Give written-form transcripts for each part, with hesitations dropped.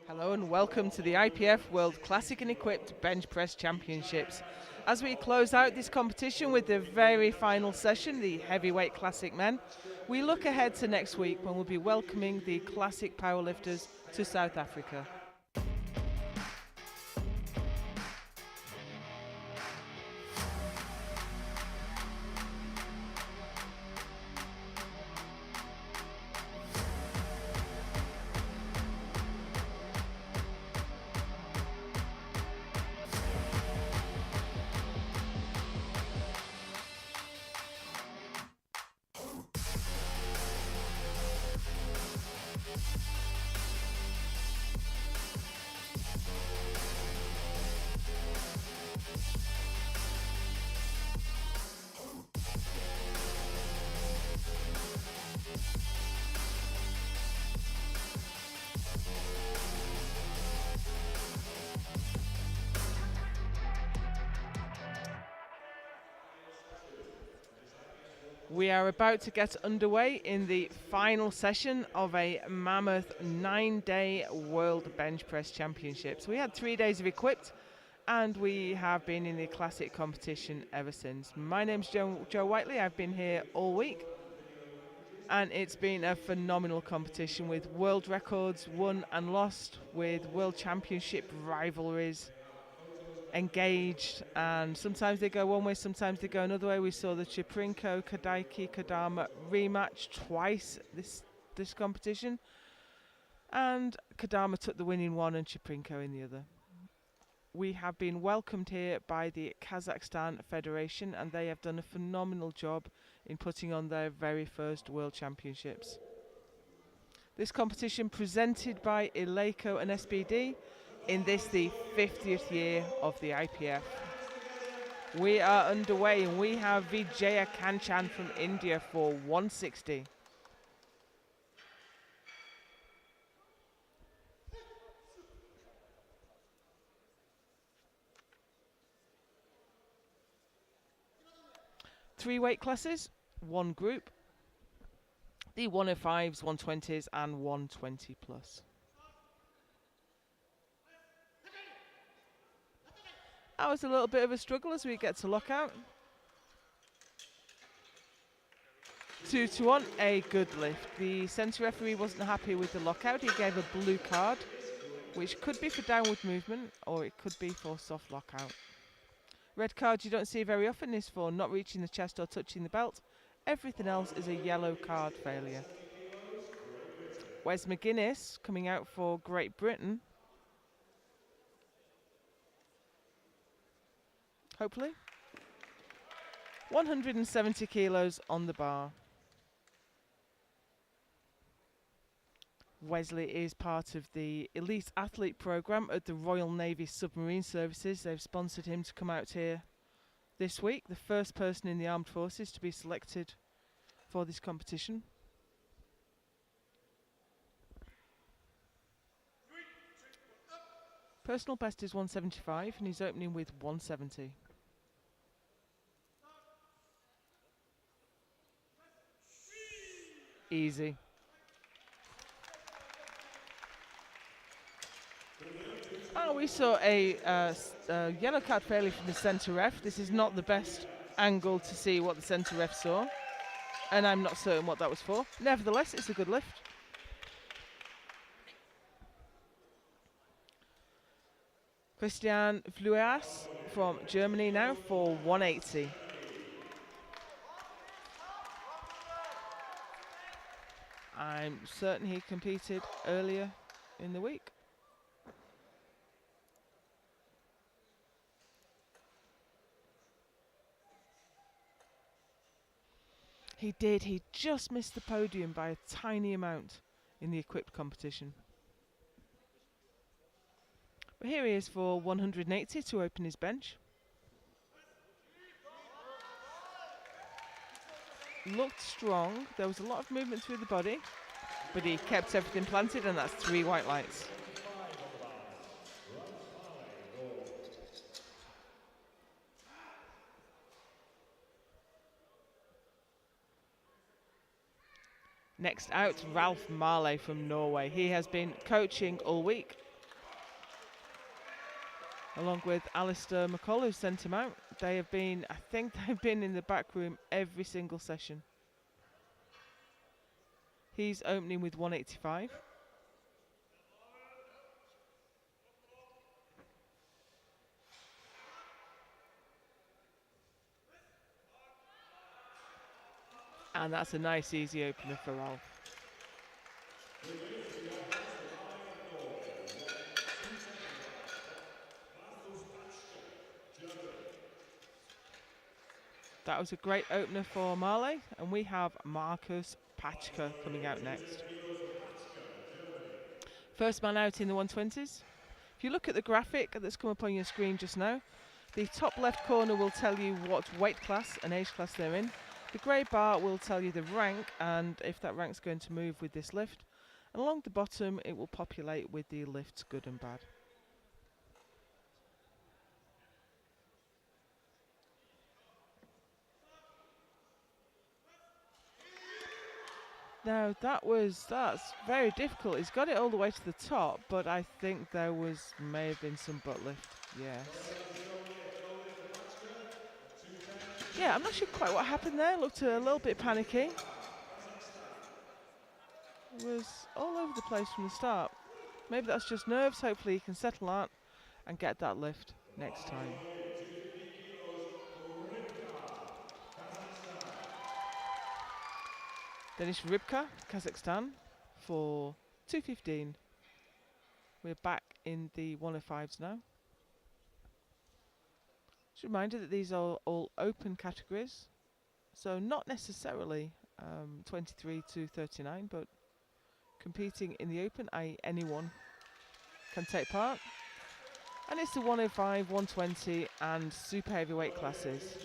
Hello and welcome to the IPF World Classic and Equipped Bench Press Championships. As we close out this competition with the very final session, the Heavyweight Classic Men, we look ahead to next week when we'll be welcoming the Classic Powerlifters to South Africa. We are about to get underway in the final session of a mammoth 9-day World Bench Press Championships. We had 3 days of equipped and we have been in the classic competition ever since. My name's Joe Whiteley. I've been here all week and it's been a phenomenal competition with world records won and lost, with world championship rivalries engaged, and sometimes they go one way, sometimes they go another way. We saw the Chiprinko Kadaiki Kadama rematch twice this competition, and Kadama took the win in one and Chiprinko in the other. We have been welcomed here by the Kazakhstan Federation and they have done a phenomenal job in putting on their very first World Championships. This competition presented by Eleiko and SBD in this, the 50th year of the IPF. We are underway and we have Vijaya Kanchan from India for 160. Three weight classes, one group. The 105s, 120s and 120 plus. That was a little bit of a struggle as we get to lockout. 2-1, a good lift. The centre referee wasn't happy with the lockout. He gave a blue card, which could be for downward movement or it could be for soft lockout. Red card you don't see very often is for not reaching the chest or touching the belt. Everything else is a yellow card failure. Wes McGuinness coming out for Great Britain. Hopefully. 170 kilos on the bar. Wesley is part of the elite athlete program at the Royal Navy Submarine Services. They've sponsored him to come out here this week, the first person in the armed forces to be selected for this competition. Personal best is 175 and he's opening with 170. Easy. Oh, we saw a yellow card failure from the centre ref. This is not the best angle to see what the centre ref saw, and I'm not certain what that was for. Nevertheless, it's a good lift. Christian Fluas from Germany now for 180. I'm certain he competed earlier in the week. He did. He just missed the podium by a tiny amount in the equipped competition. But here he is for 180 to open his bench. Looked strong. There was a lot of movement through the body, but he kept everything planted, and that's 3 white lights. Next out, Ralph Marley from Norway. He has been coaching all week along with Alistair McCall, who sent him out. They have been, I think they've been in the back room every single session. He's opening with 185. And that's a nice easy opener for Ralph. That was a great opener for Marley, and we have Marcus Pachka coming out next. First man out in the 120s. If you look at the graphic that's come up on your screen just now, the top left corner will tell you what weight class and age class they're in. The grey bar will tell you the rank and if that rank's going to move with this lift. And along the bottom it will populate with the lifts good and bad. Now that's very difficult. He's got it all the way to the top, but I think there may have been some butt lift. Yes. Yeah, I'm not sure quite what happened there. Looked a little bit panicky. It was all over the place from the start. Maybe that's just nerves. Hopefully he can settle that and get that lift next time. Denis Rybka, Kazakhstan, for 215. We're back in the 105s now. Just a reminder that these are all open categories, so not necessarily 23 to 39, but competing in the open, i.e. anyone can take part. And it's the 105, 120 and super heavyweight classes.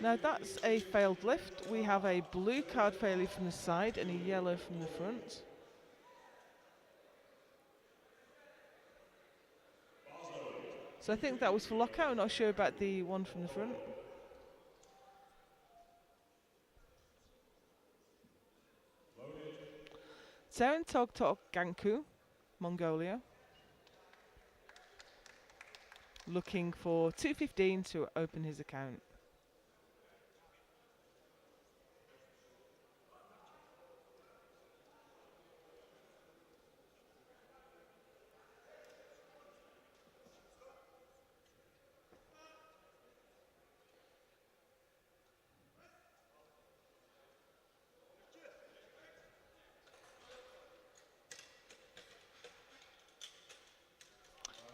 Now that's a failed lift. We have a blue card failure from the side and a yellow from the front. So I think that was for lockout. I'm not sure about the one from the front. Seren Togtok Ganku, Mongolia. Looking for 215 to open his account.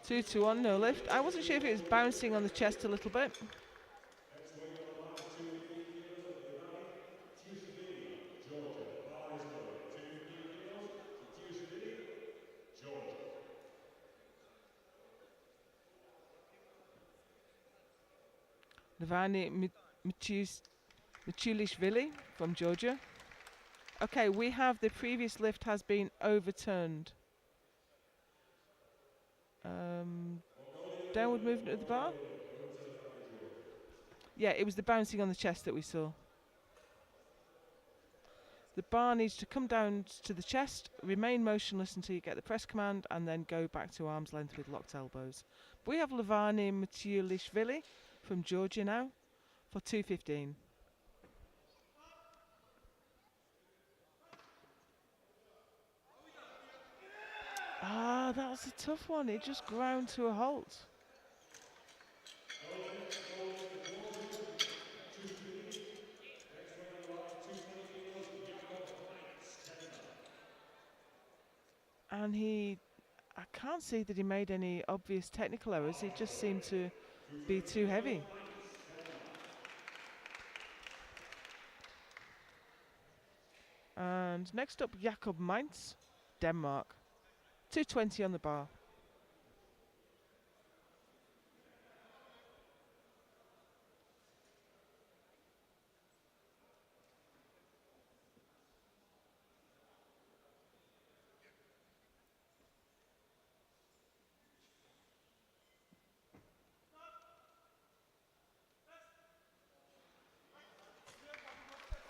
Two to one, no lift. I wasn't sure if it was bouncing on the chest a little bit. Navani Michulishvili from Georgia. Okay, we have the previous lift has been overturned. Downward movement of the bar? Yeah, it was the bouncing on the chest that we saw. The bar needs to come down to the chest, remain motionless until you get the press command, and then go back to arm's length with locked elbows. But we have Levani Matiulishvili from Georgia now for 215. That was a tough one. It just ground to a halt. And I can't see that he made any obvious technical errors. It just seemed to be too heavy. And next up, Jakob Mainz, Denmark. 220 on the bar.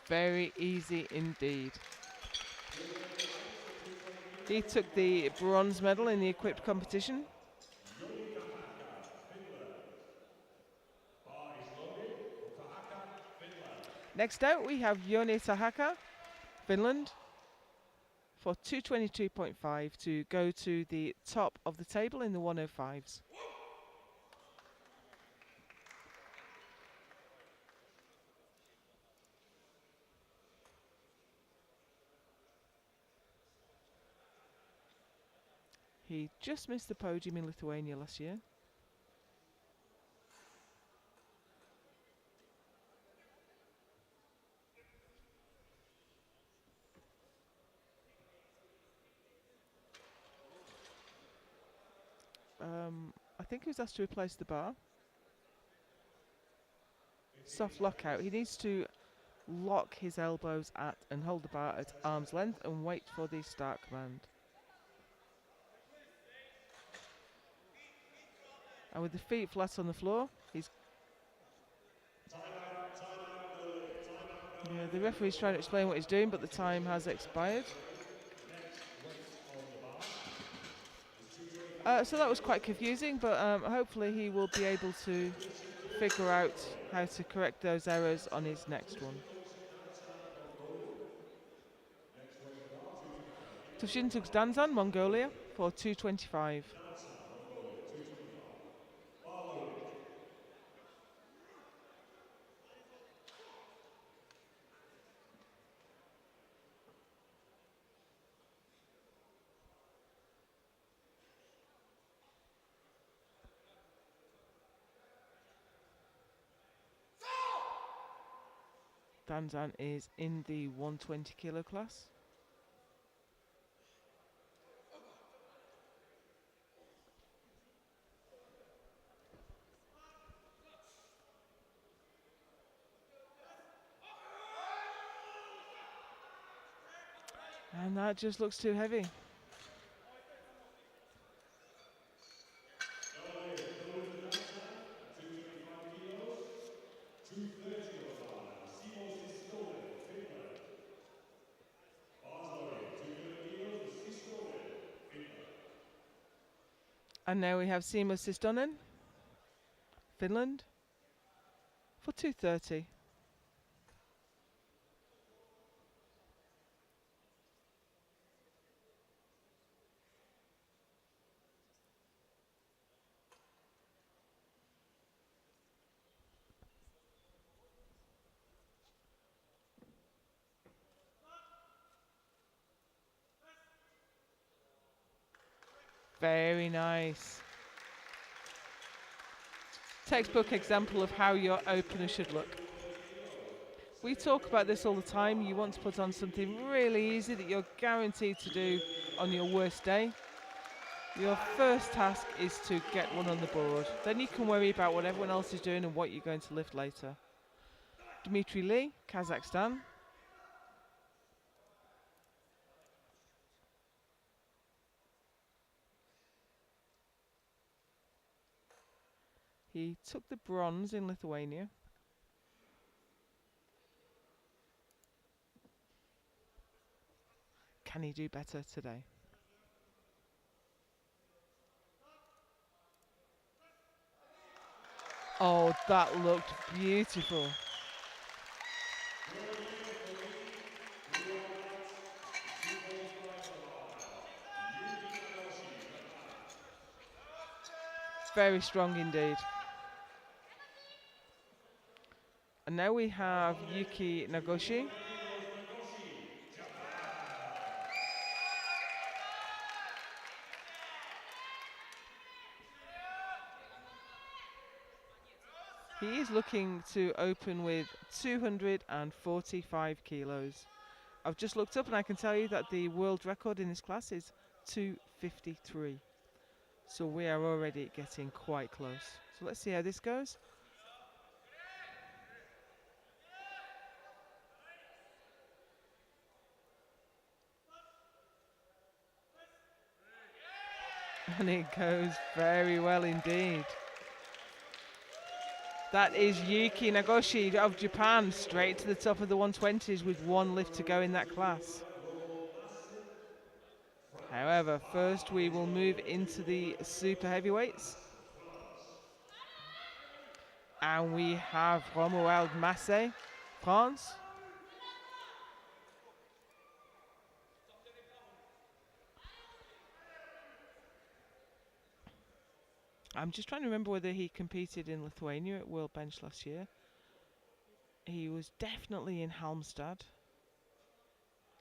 Very easy indeed. He took the bronze medal in the equipped competition. Next out, we have Joni Tahaka, Finland, for 222.5 to go to the top of the table in the 105s. He just missed the podium in Lithuania last year. I think he was asked to replace the bar. Soft lockout. He needs to lock his elbows at and hold the bar at arm's length and wait for the start command. And with the feet flat on the floor, he's... Yeah, the referee's trying to explain what he's doing, but the time has expired. So that was quite confusing, but hopefully he will be able to figure out how to correct those errors on his next one. Tushintuk Danzan, Mongolia, for 225. Danzan is in the 120 kilo class. And that just looks too heavy. And now we have Simo Sistonen, Finland, for 230. Very nice. Textbook example of how your opener should look. We talk about this all the time. You want to put on something really easy that you're guaranteed to do on your worst day. Your first task is to get one on the board. Then you can worry about what everyone else is doing and what you're going to lift later. Dmitry Lee, Kazakhstan. He took the bronze in Lithuania. Can he do better today? Oh, that looked beautiful. Very strong indeed. And now we have Yuki Nagoshi. He is looking to open with 245 kilos. I've just looked up and I can tell you that the world record in this class is 253. So we are already getting quite close. So let's see how this goes. And it goes very well indeed. That is Yuki Nagoshi of Japan, straight to the top of the 120s with one lift to go in that class. However, first we will move into the super heavyweights. And we have Romuald Massé France. I'm just trying to remember whether he competed in Lithuania at World Bench last year. He was definitely in Halmstad.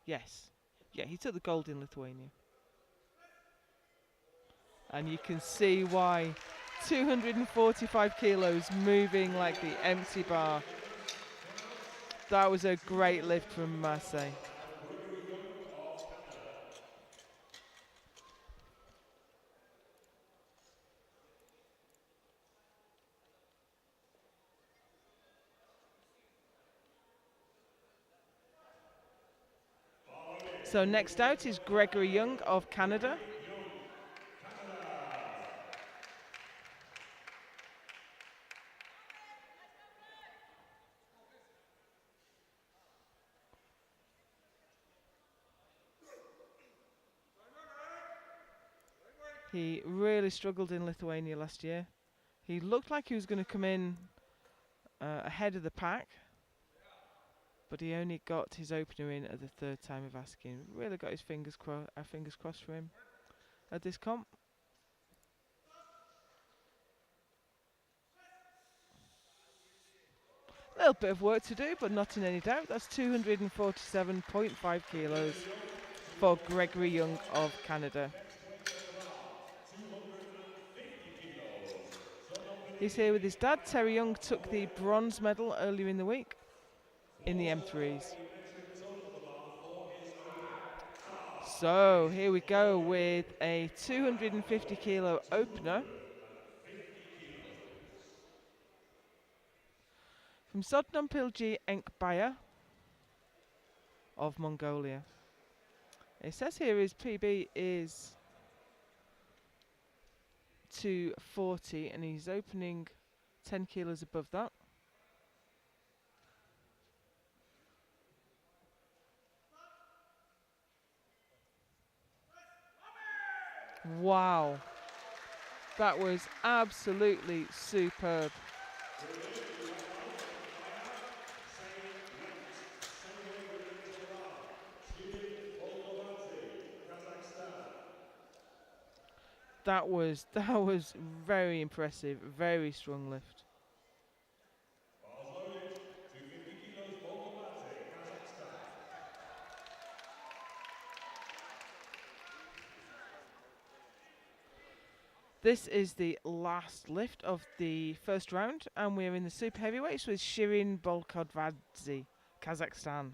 Yes. Yeah, he took the gold in Lithuania. And you can see why 245 kilos moving like the empty bar. That was a great lift from Marseille. So next out is Gregory Young of Canada. He really struggled in Lithuania last year. He looked like he was going to come in ahead of the pack, but he only got his opener in at the third time of asking. Really got his fingers crossed for him at this comp. A little bit of work to do, but not in any doubt. That's 247.5 kilos for Gregory Young of Canada. He's here with his dad. Terry Young took the bronze medal earlier in the week in the M3s. So here we go with a 250 kilo opener from Sodnompilji Enkbaya of Mongolia. It says here his PB is 240 and he's opening 10 kilos above that. Wow, that was absolutely superb. That was very impressive, very strong lift. This is the last lift of the first round, and we're in the super heavyweights with Shirin Bolkodvadze, Kazakhstan.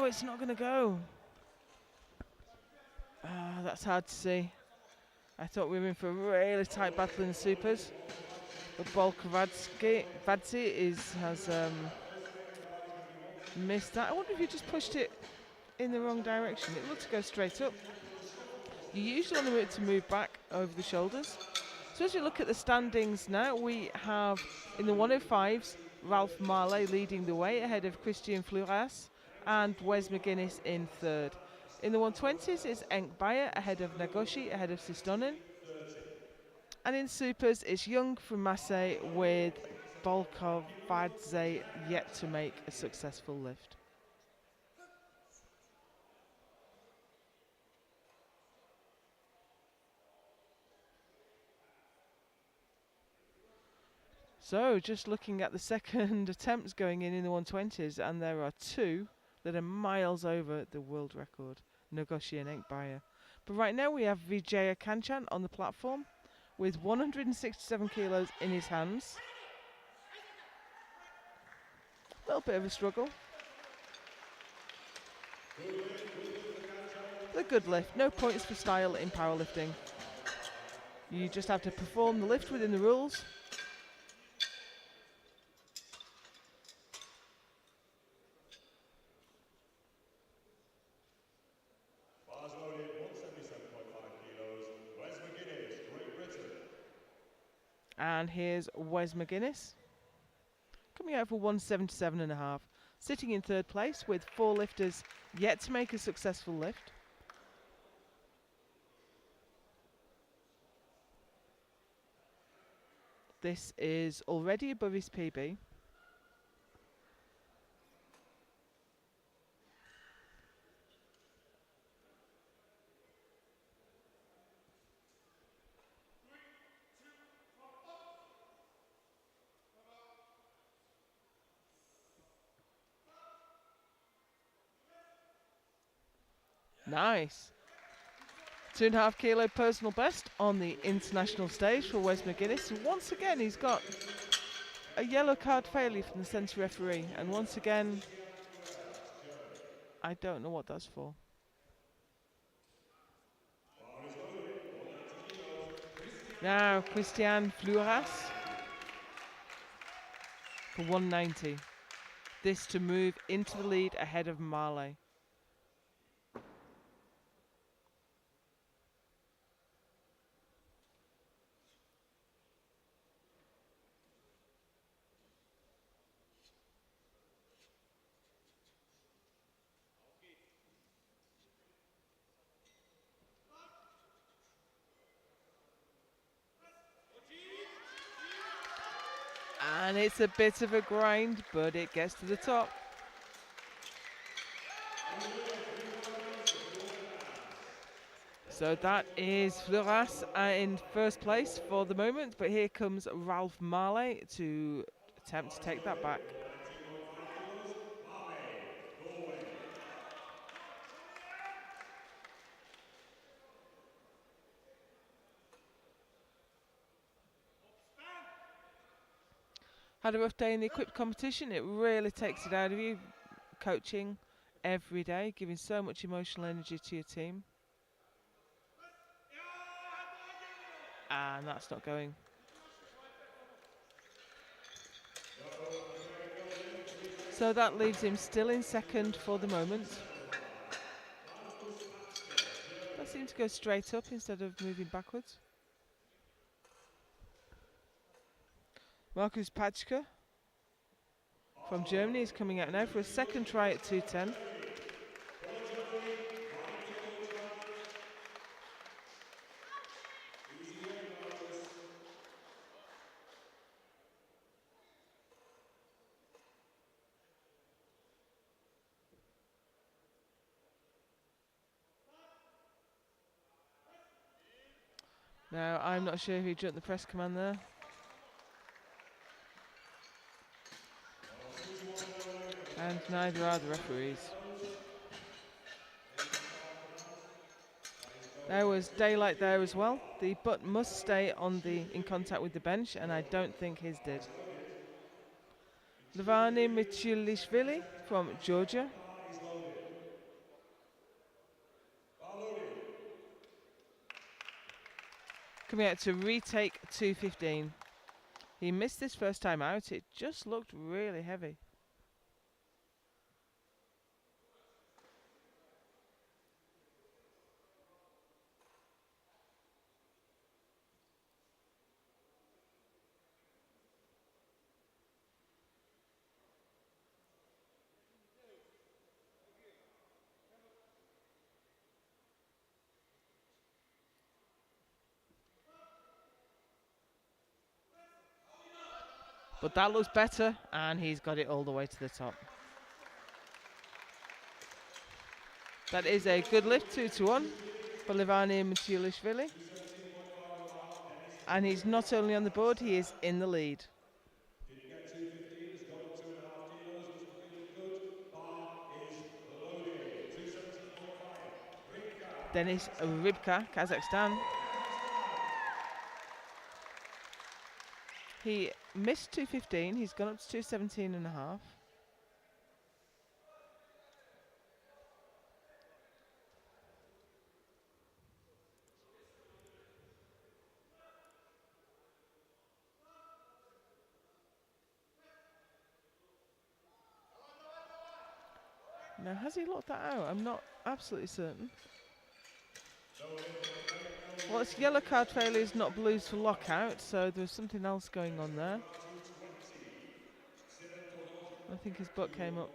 It's not going to go. That's hard to see. I thought we were in for a really tight battle in the supers. But Bolkovadze has missed that. I wonder if you just pushed it in the wrong direction. It looked to go straight up. You usually want it to move back over the shoulders. So as we look at the standings now, we have in the 105s Ralph Marley leading the way ahead of Christian Fluras and Wes McGuinness in third. In the 120s it's Enkbaya ahead of Nagoshi, ahead of Sistonin. And in supers it's Young from Marseille with Bolkovadze yet to make a successful lift. So just looking at the second attempts going in the 120s, and there are two that are miles over the world record, Nagoshi and Enkbaya. But right now we have Vijaya Kanchan on the platform with 167 kilos in his hands. A little bit of a struggle. A good lift, no points for style in powerlifting. You just have to perform the lift within the rules. And here's Wes McGuinness coming out for 177.5. sitting in third place with 4 lifters yet to make a successful lift. This is already above his PB. Nice. 2.5 kilo personal best on the international stage for Wes McGuinness. And once again, he's got a yellow card failure from the centre referee. And once again, I don't know what that's for. Now, Christian Fluras for 190. This to move into the lead ahead of Marley. And it's a bit of a grind, but it gets to the top. So that is Fluras in first place for the moment, but here comes Ralph Marley to attempt to take that back. Had a rough day in the equipped competition. It really takes it out of you, coaching every day, giving so much emotional energy to your team. And that's not going. So that leaves him still in second for the moment. That seems to go straight up instead of moving backwards. Markus Patschke from Germany is coming out now for a second try at 210. Now, I'm not sure who jumped the press command there. And neither are the referees. There was daylight there as well. The butt must stay on in contact with the bench, and I don't think his did. Levani Michilishvili from Georgia. Coming out to retake 215. He missed this first time out. It just looked really heavy. But that looks better, and he's got it all the way to the top. That is a good lift, 2-1 for Levani Michilishvili. And he's not only on the board, he is in the lead. Denis Rybka, Kazakhstan. He missed 215, he's gone up to 217.5. Now, has he locked that out? I'm not absolutely certain. Well, it's yellow card failures, not blues for lockout, so there's something else going on there. I think his butt came up.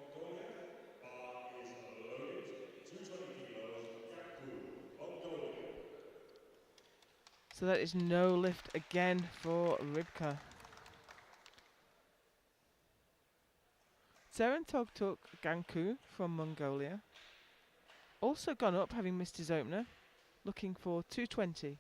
So that is no lift again for Rybka. Serentogtuk Ganku from Mongolia. Also gone up, having missed his opener. Looking for 220.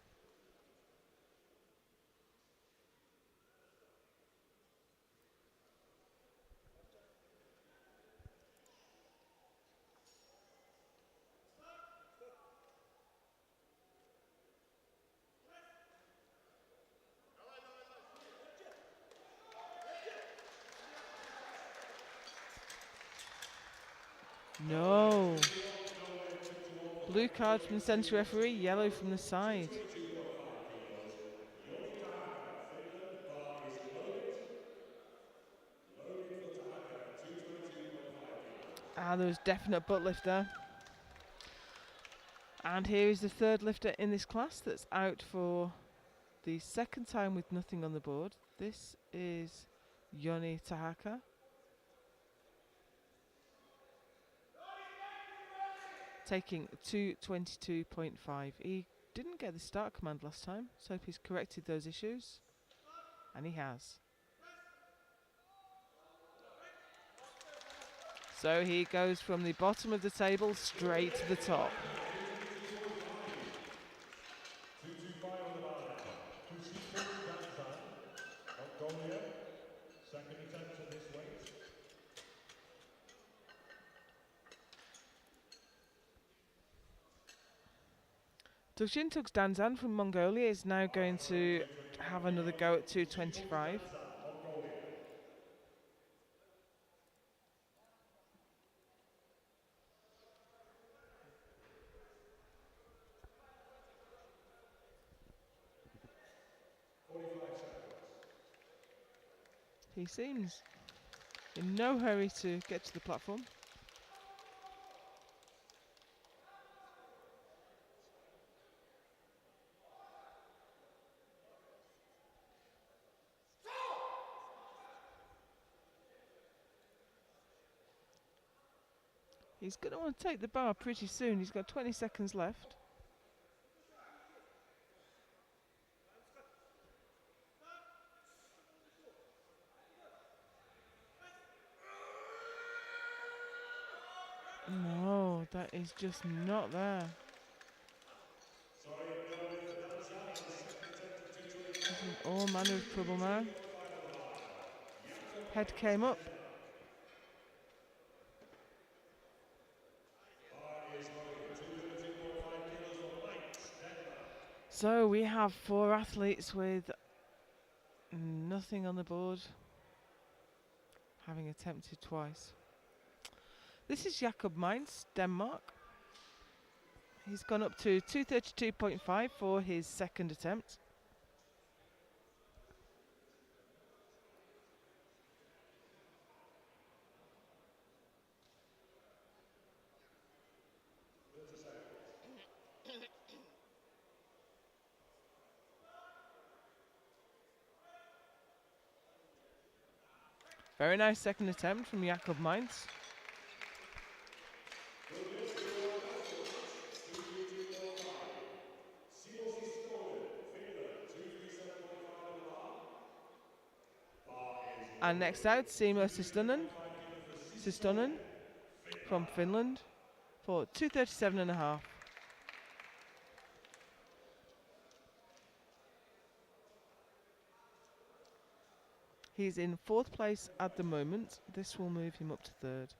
No. Blue card from the centre referee, yellow from the side. There was definite butt lift there. And here is the third lifter in this class that's out for the second time with nothing on the board. This is Yoni Tahaka. Taking 222.5. He didn't get the start command last time, so hope he's corrected those issues. And he has. So he goes from the bottom of the table straight to the top. Tukshintuks Danzan from Mongolia is now going to have another go at 225. He seems in no hurry to get to the platform. He's going to want to take the bar pretty soon. He's got 20 seconds left. No, that is just not there. He's in all manner of trouble now. Head came up. So we have 4 athletes with nothing on the board, having attempted twice. This is Jakob Mainz, Denmark. He's gone up to 232.5 for his second attempt. Very nice second attempt from Jakob Mainz. And next out, Simo Sistonen from Finland for 237.5. He's in 4th place at the moment. This will move him up to 3rd.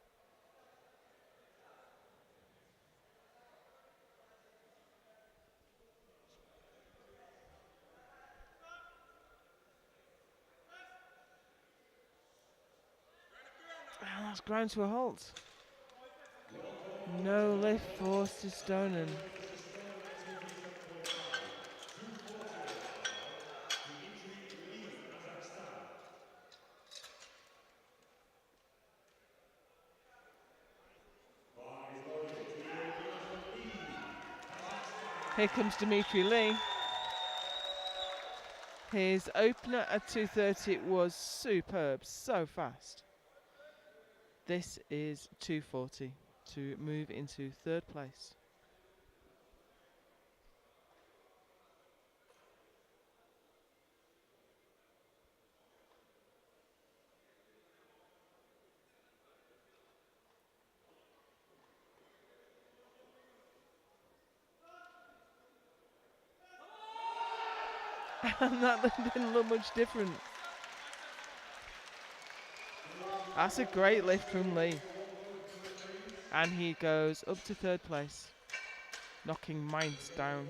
And that's ground to a halt. No lift for Sistonen. Here comes Dimitri Lee. His opener at 2:30 was superb, so fast. This is 2:40 to move into 3rd place. And that didn't look much different. That's a great lift from Lee. And he goes up to third place, knocking Mainz down.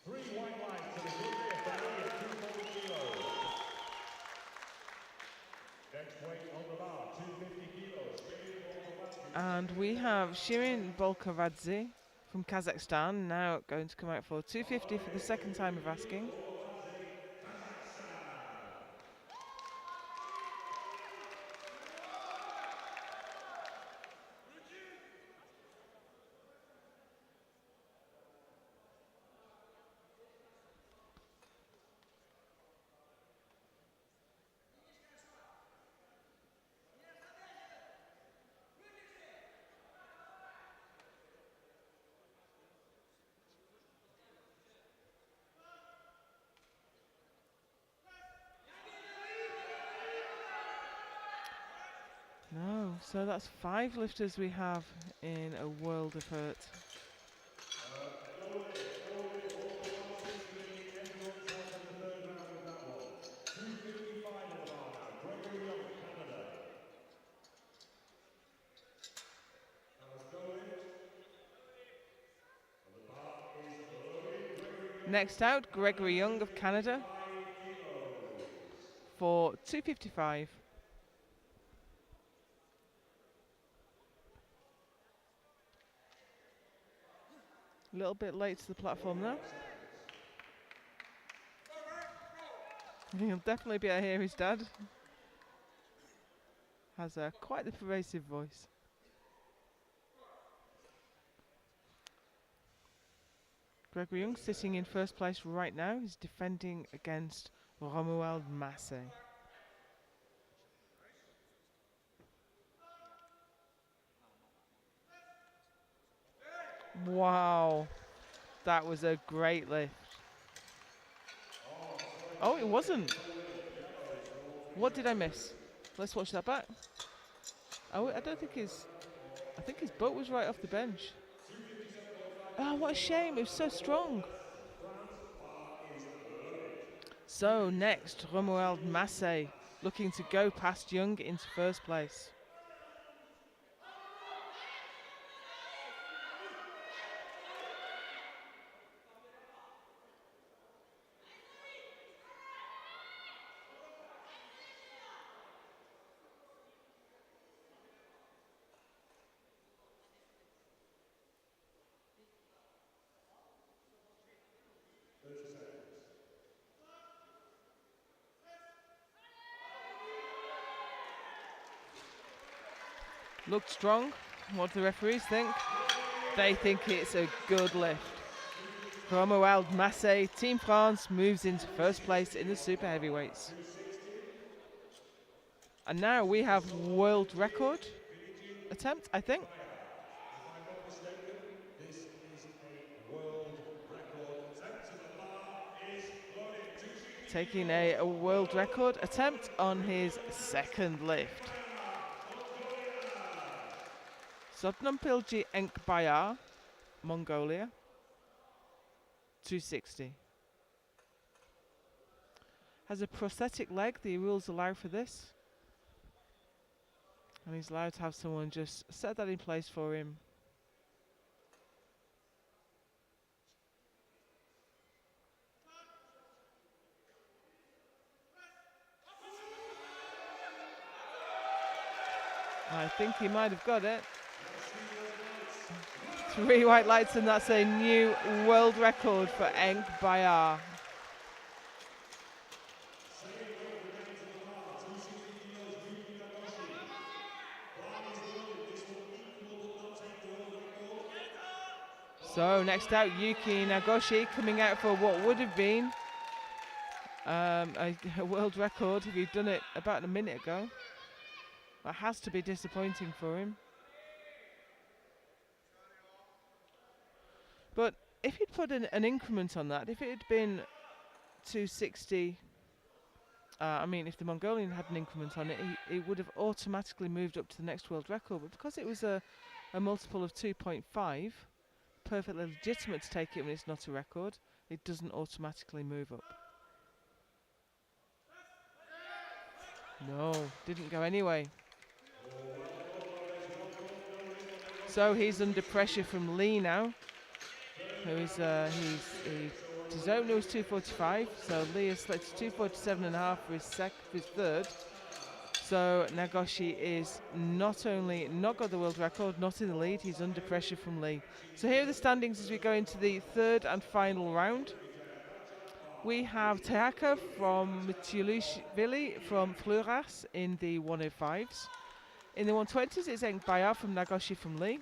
3 white lines to the junior family at 240 kilos. Next weight on the bar, 250 kilos. And we have Shirin Bolkavadze from Kazakhstan now going to come out for 250 for the second time of asking. No, so that's 5 lifters we have in a world of hurt. Next out, Gregory Young of Canada for 255. A little bit late to the platform now. He'll definitely be able to hear his dad. Has quite the pervasive voice. Gregory Young sitting in first place right now. He's defending against Romuald Massé. Wow, that was a great lift. Oh, it wasn't. What did I miss? Let's watch that back. Oh, I don't think I think his butt was right off the bench. Oh, what a shame. It was so strong. So next, Romuald Massé looking to go past Young into first place. Looked strong. What do the referees think? They think it's a good lift. Romuald Massé, Team France moves into first place in the super heavyweights. And now we have world record attempt, I think. Taking a world record attempt on his second lift. Sotnompilji Enkbayar, Mongolia, 260. Has a prosthetic leg, the rules allow for this. And he's allowed to have someone just set that in place for him. I think he might have got it. 3 white lights, and that's a new world record for Enkbayar. So next out, Yuki Nagoshi coming out for what would have been a world record if he'd done it about a minute ago. That has to be disappointing for him. But if he'd put an increment on that, if it had been 260, I mean, if the Mongolian had an increment on it, he would have automatically moved up to the next world record. But because it was a multiple of 2.5, perfectly legitimate to take it when it's not a record, It doesn't automatically move up. No, didn't go anyway. So he's under pressure from Lee now, who is his opener was 2:45, so Lee has selected 2:47.5 for his third. So Nagoshi is not only not got the world record, not in the lead, he's under pressure from Lee. So here are the standings as we go into the third and final round. We have Teaka from Mitsulishvili from Fluras in the 105s. In the 120s, it's Enkbaya from Nagoshi from Lee.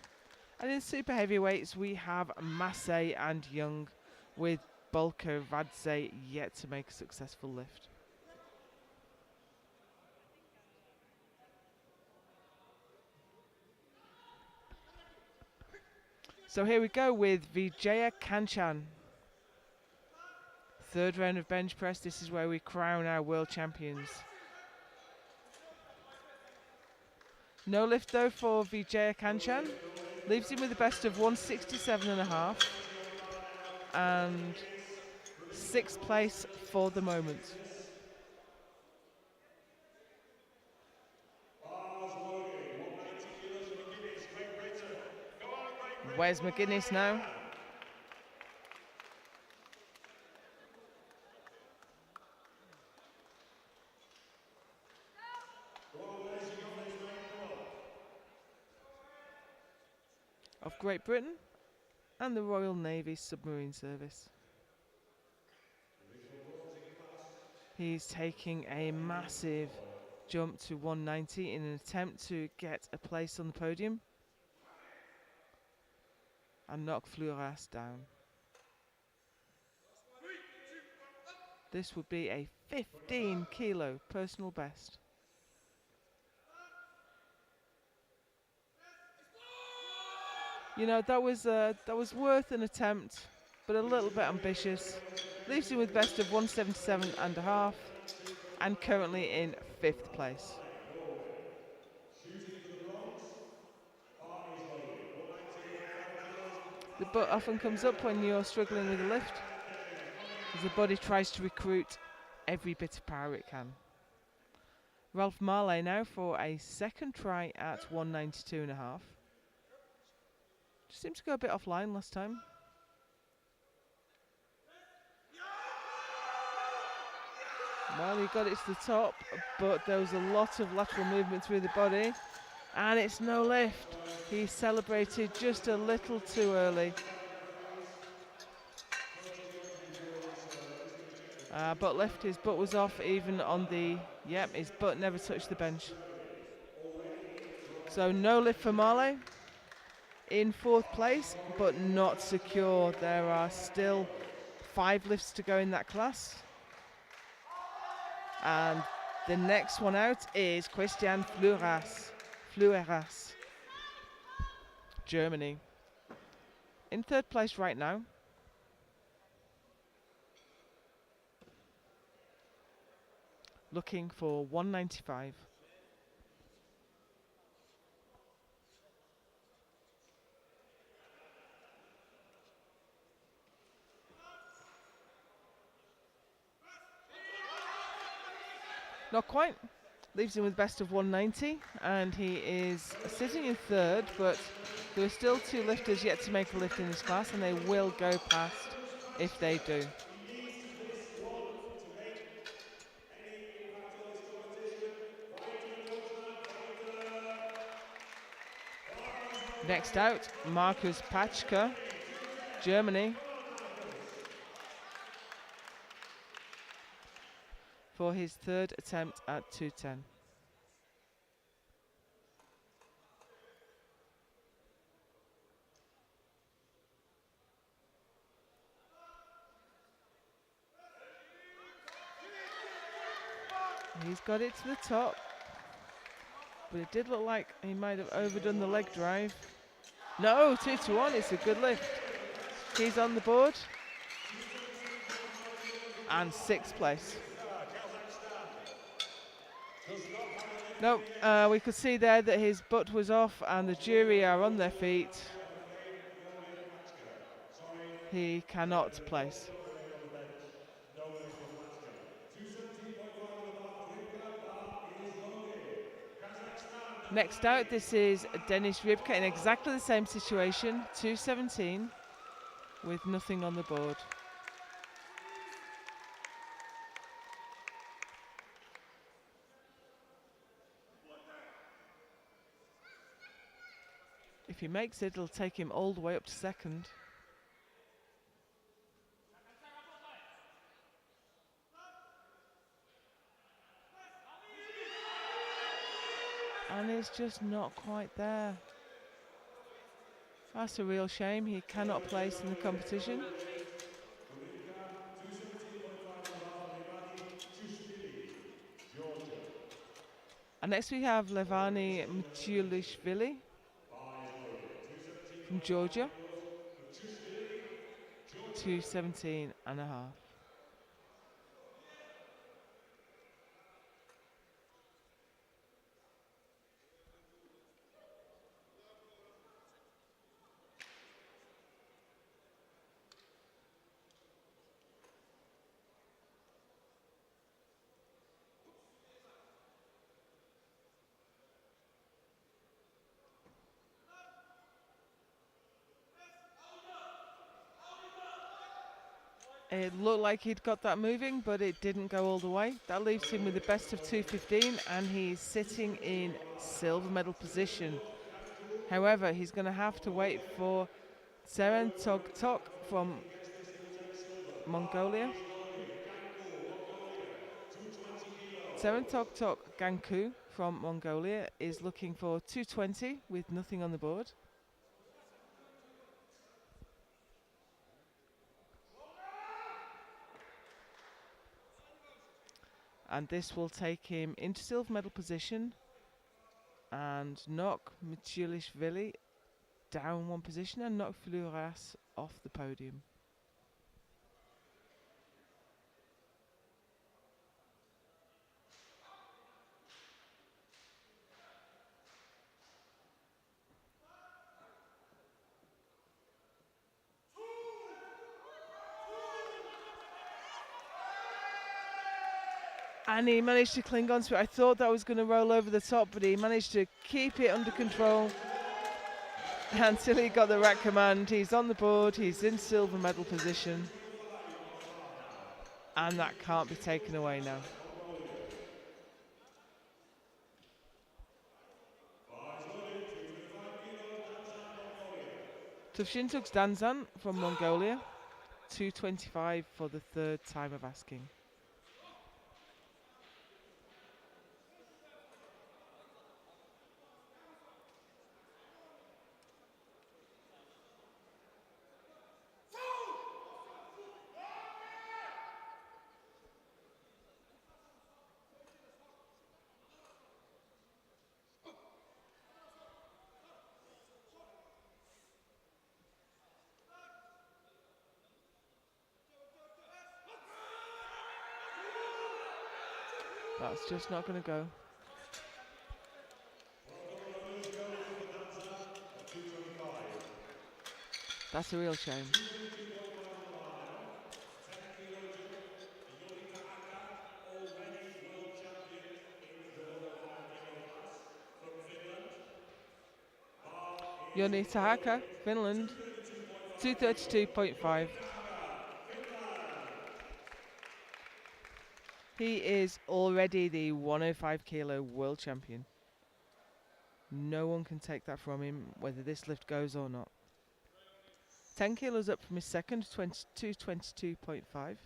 And in super heavyweights, we have Masay and Young, with Bolko Vadze yet to make a successful lift. So here we go with Vijaya Kanchan. Third round of bench press. This is where we crown our world champions. No lift though for Vijaya Kanchan. Leaves him with the best of 167.5 and 6th place for the moment. Where's McGuinness now? Of Great Britain and the Royal Navy Submarine Service. He's taking a massive jump to 190 in an attempt to get a place on the podium and knock Fluras down. This would be a 15 kilo personal best. You know, that was worth an attempt, but a little bit ambitious. Leaves him with best of 177.5 and currently in 5th place. The butt often comes up when you're struggling with a lift, as the body tries to recruit every bit of power it can. Ralph Marley now for a second try at 192.5. Just seemed to go a bit offline last time. Well, he got it to the top, but there was a lot of lateral movement through the body, and it's no lift. He celebrated just a little too early. Butt lift, his butt was off even on the, his butt never touched the bench. So no lift for Marley. In 4th place, but not secure. There are still 5 lifts to go in that class. And the next one out is Christian Fluras, Germany. In 3rd place right now. Looking for 195. Not quite. Leaves him with best of 190, and he is sitting in 3rd, but there are still 2 lifters yet to make a lift in this class, and they will go past if they do. Next out, Markus Patschke, Germany, for his 3rd attempt at 210. He's got it to the top, but it did look like he might have overdone the leg drive. No, 2-1, it's a good lift. He's on the board. And 6th place. No, we could see there that his butt was off and the jury are on their feet. He cannot place. Next out, this is Denis Rybka in exactly the same situation, 2:17, with nothing on the board. If he makes it, it'll take him all the way up to second. And it's just not quite there. That's a real shame. He cannot place in the competition. And next we have Levani Mtulishvili from Georgia, 2:17 and a half. It looked like he'd got that moving, but it didn't go all the way. That leaves him with the best of 2:15, and he's sitting in silver medal position. However, he's going to have to wait for Seren Togtok from Mongolia. Seren Togtok Ganku from Mongolia is looking for 2:20 with nothing on the board. And this will take him into silver medal position and knock Mtulishvili down one position and knock Fluras off the podium. And he managed to cling on to it. I thought that was going to roll over the top, but he managed to keep it under control until he got the right command. He's on the board, he's in silver medal position, and that can't be taken away now. Tufshintuks Danzan from Mongolia, 2:25 for the third time of asking. That's just not going to go. That's a real shame. Joni Tahaka, Finland, 2:32.5. He is already the 105 kilo world champion. No one can take that from him, whether this lift goes or not. 10 kilos up from his second, 22.5.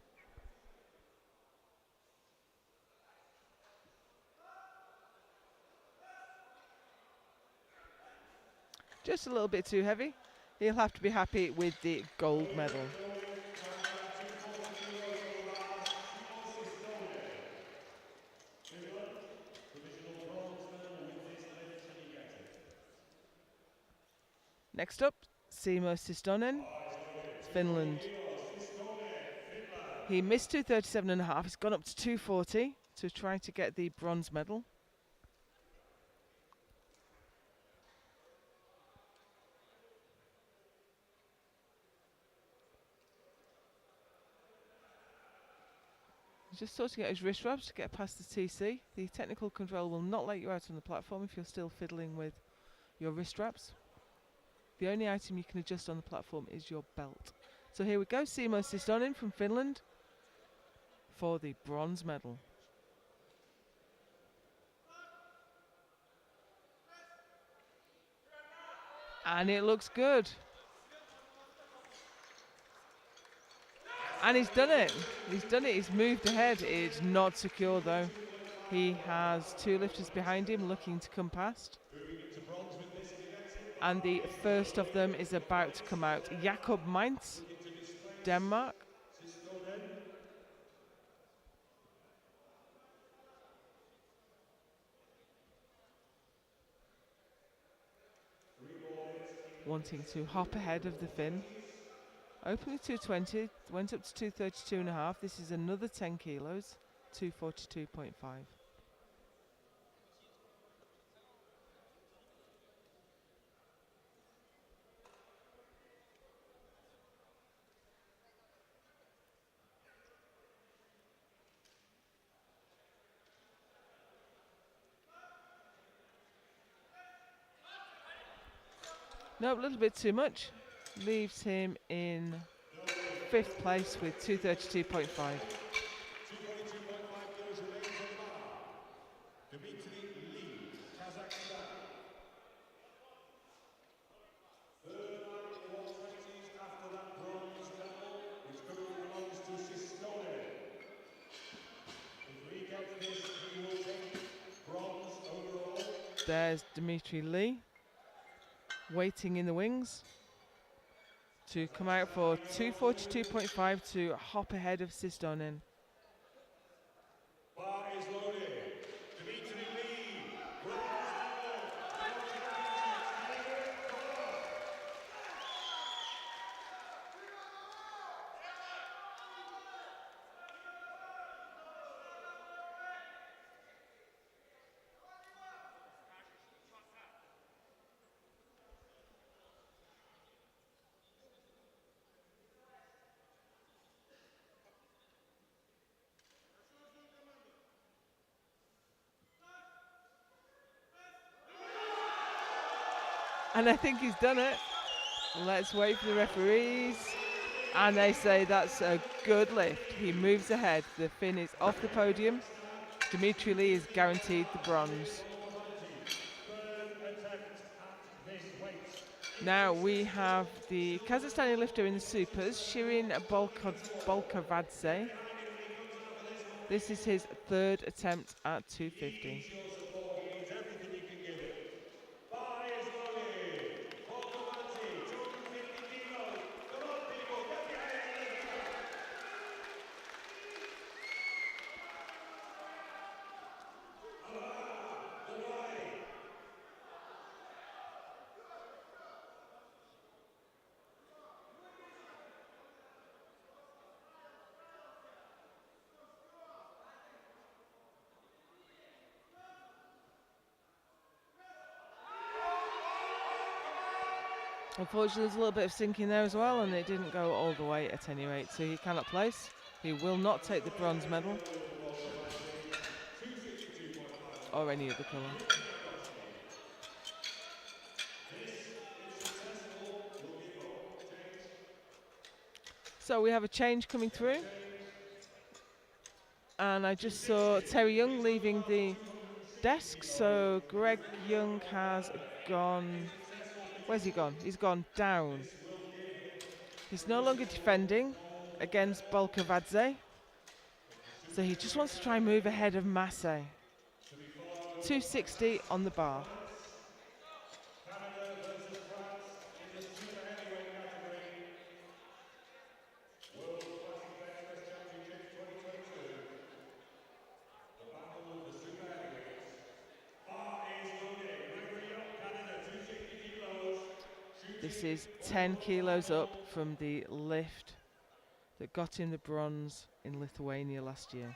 Just a little bit too heavy. He'll have to be happy with the gold medal. Next up, Simo Sistonen, Finland. He missed 2:37.5. He's gone up to 2:40 to try to get the bronze medal. just sorting out his wrist wraps to get past the TC. The technical control will not let you out on the platform if you're still fiddling with your wrist wraps. The only item you can adjust on the platform is your belt. So here we go, Simo Sistonen from Finland for the bronze medal. And it looks good. And he's done it. He's done it. He's moved ahead. It's not secure though. He has two lifters behind him looking to come past. And the first of them is about to come out. Jakob Mainz, Denmark. Wanting to hop ahead of the Finn. Openly 220, went up to 232.5. This is another 10 kilos, 242.5. No, a little bit too much. Leaves him in 5th place with 232.5. There's Dimitri Lee, waiting in the wings to come out for 242.5 to hop ahead of Sistonen. Bar is loaded. Dimitri Lee. And I think he's done it. Let's wait for the referees. And they say that's a good lift. He moves ahead. The Finn is off the podium. Dimitri Lee is guaranteed the bronze. Now we have the Kazakhstani lifter in the supers, Shirin Bolkavadze. This is his 3rd attempt at 250. Unfortunately, there's a little bit of sinking there as well, and it didn't go all the way at any rate, so he cannot place. He will not take the bronze medal or any other colour. So we have a change coming through, and I just saw Terry Young leaving the desk, so Greg Young has gone. Where's he gone? He's gone down. He's no longer defending against Bolkavadze. So he just wants to try and move ahead of Massey. 260 on the bar. This is 10 kilos up from the lift that got him the bronze in Lithuania last year.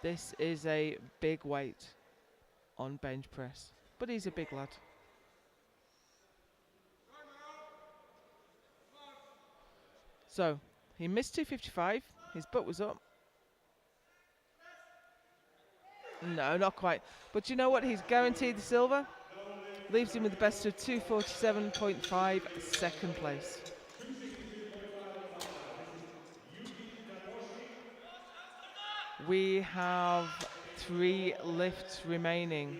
This is a big weight on bench press, but he's a big lad. So he missed 255. His butt was up. No, not quite. But you know what? He's guaranteed the silver. Leaves him with the best of 247.5, second place. We have 3 lifts remaining.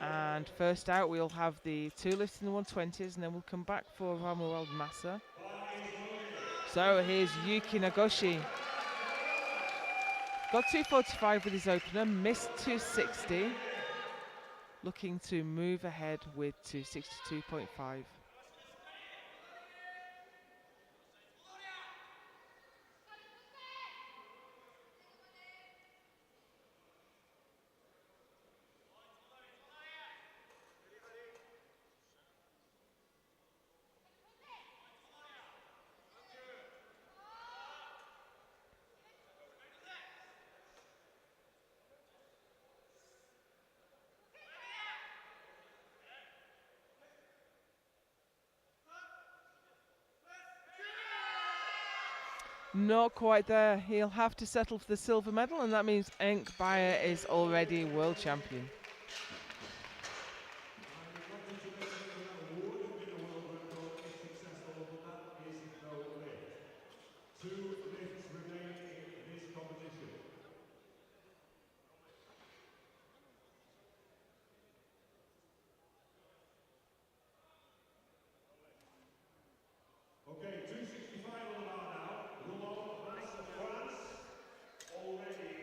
And first out, we'll have the 2 lifts in the 120s, and then we'll come back for Romuald Massa. So here's Yuki Nagoshi. Got 245 with his opener, missed 260. Looking to move ahead with 262.5. Not quite there. He'll have to settle for the silver medal, and that means Enk Bayer is already world champion. Okay, 265 on the bar now. Roland Massa of France. Already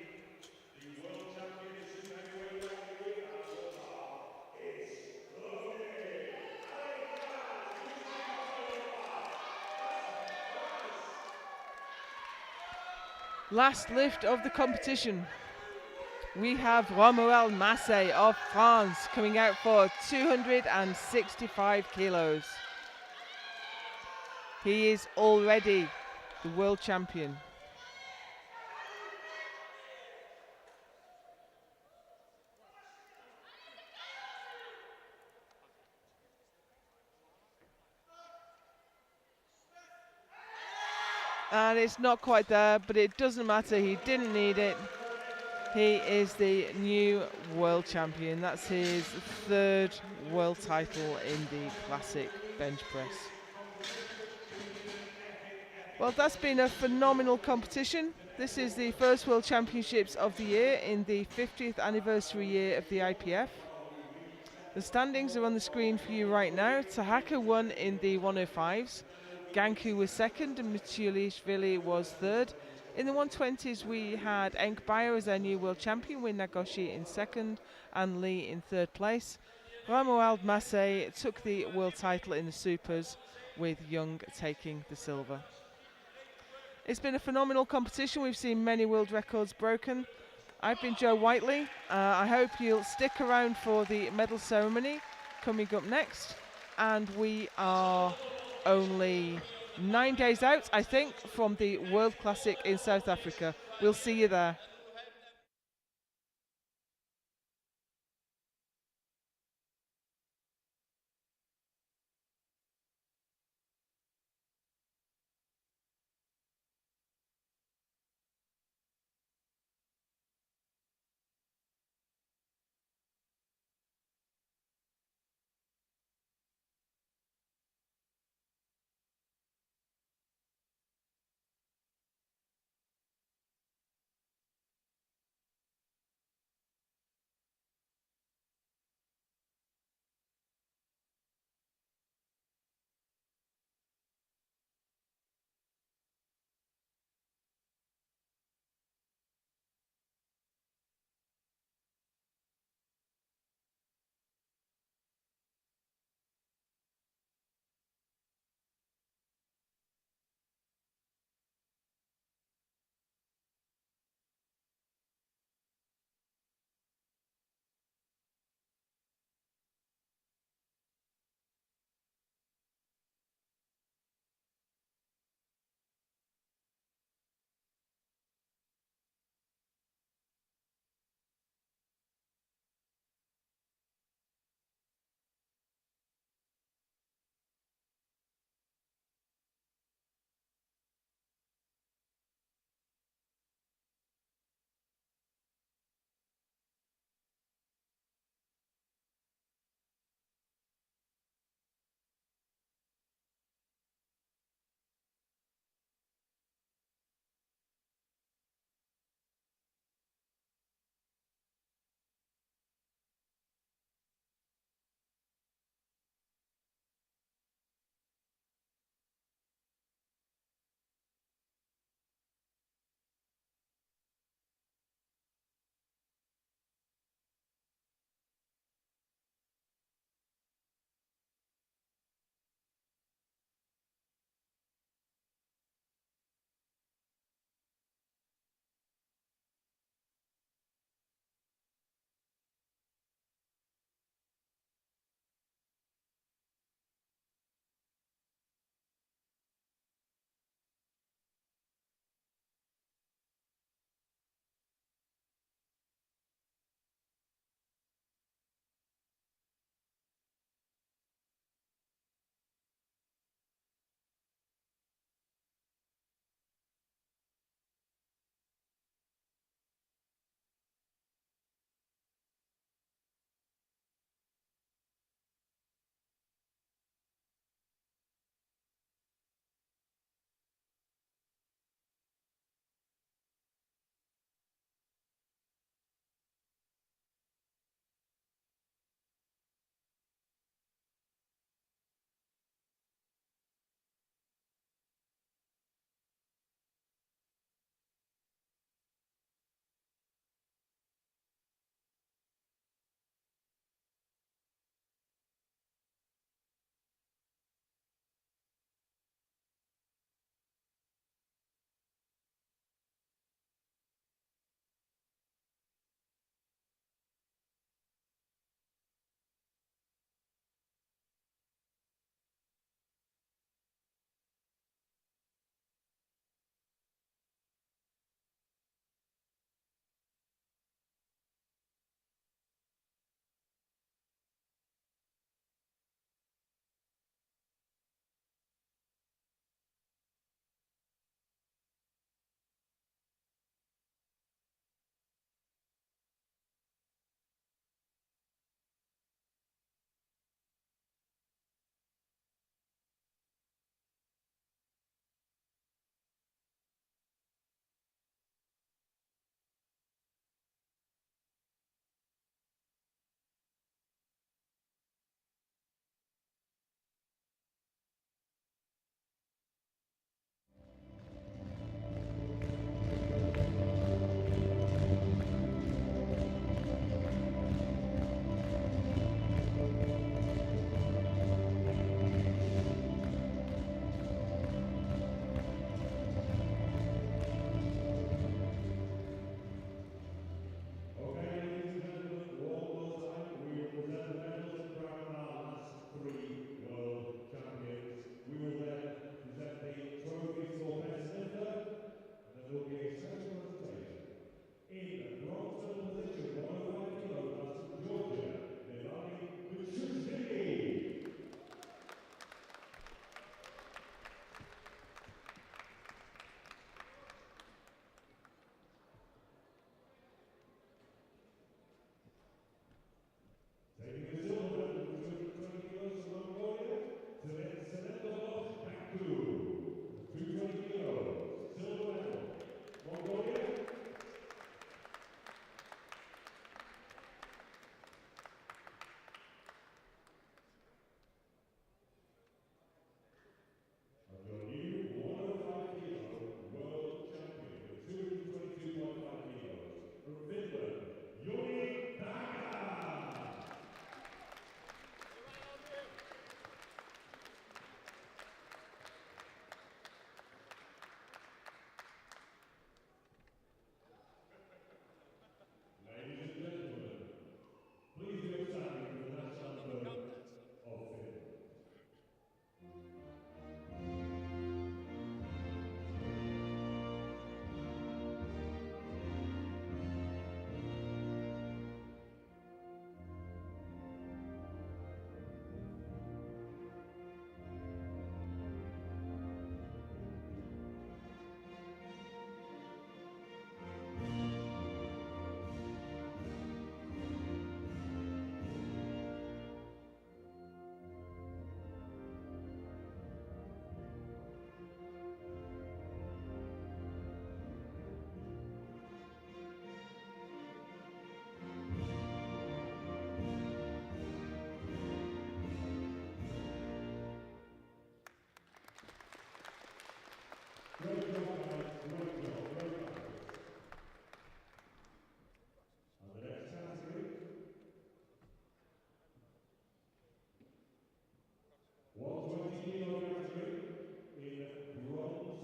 the world champion in super heavyweight category. And your bar is loaded. Last lift of the competition. We have Romuald Massé of France coming out for 265 kilos. He is already the world champion. And it's not quite there, but it doesn't matter. He didn't need it. He is the new world champion. That's his 3rd world title in the classic bench press. Well, that's been a phenomenal competition. This is the first World Championships of the year in the 50th anniversary year of the IPF. The standings are on the screen for you right now. Tahaka won in the 105s. Ganku was 2nd and Mitsulishvili was 3rd. In the 120s we had Enk Bayer as our new world champion with Nagoshi in 2nd and Lee in 3rd place. Romuald Massé took the world title in the supers with Young taking the silver. It's been a phenomenal competition. We've seen many world records broken. I've been Joe Whiteley. I hope you'll stick around for the medal ceremony coming up next. And we are only 9 days out, I think, from the World Classic in South Africa. We'll see you there.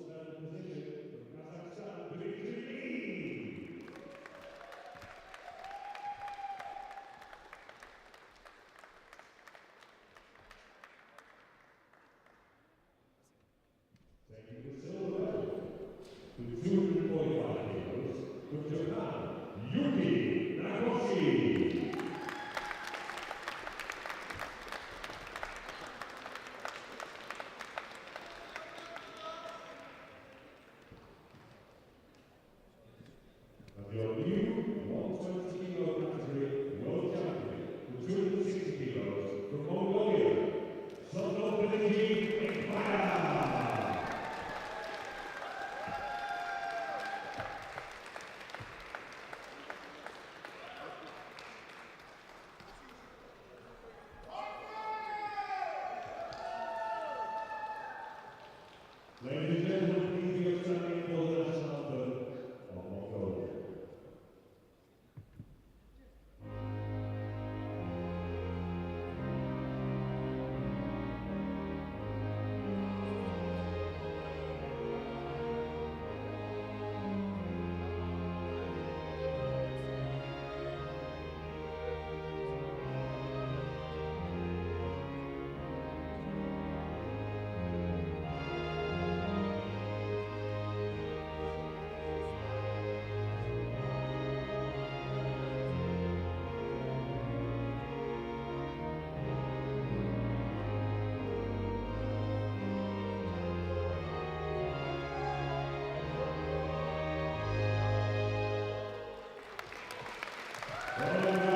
seventh position from Kazakhstan, Dmitry. Taking the silver to 245 kilos from Japan, Yuki Nagoshi. And your new 120 kilo category world champion for 260 kilos from Mongolia, Sotopenji Ekpaya. Ladies and gentlemen, please be standing for the national anthem of Mongolia. Oh,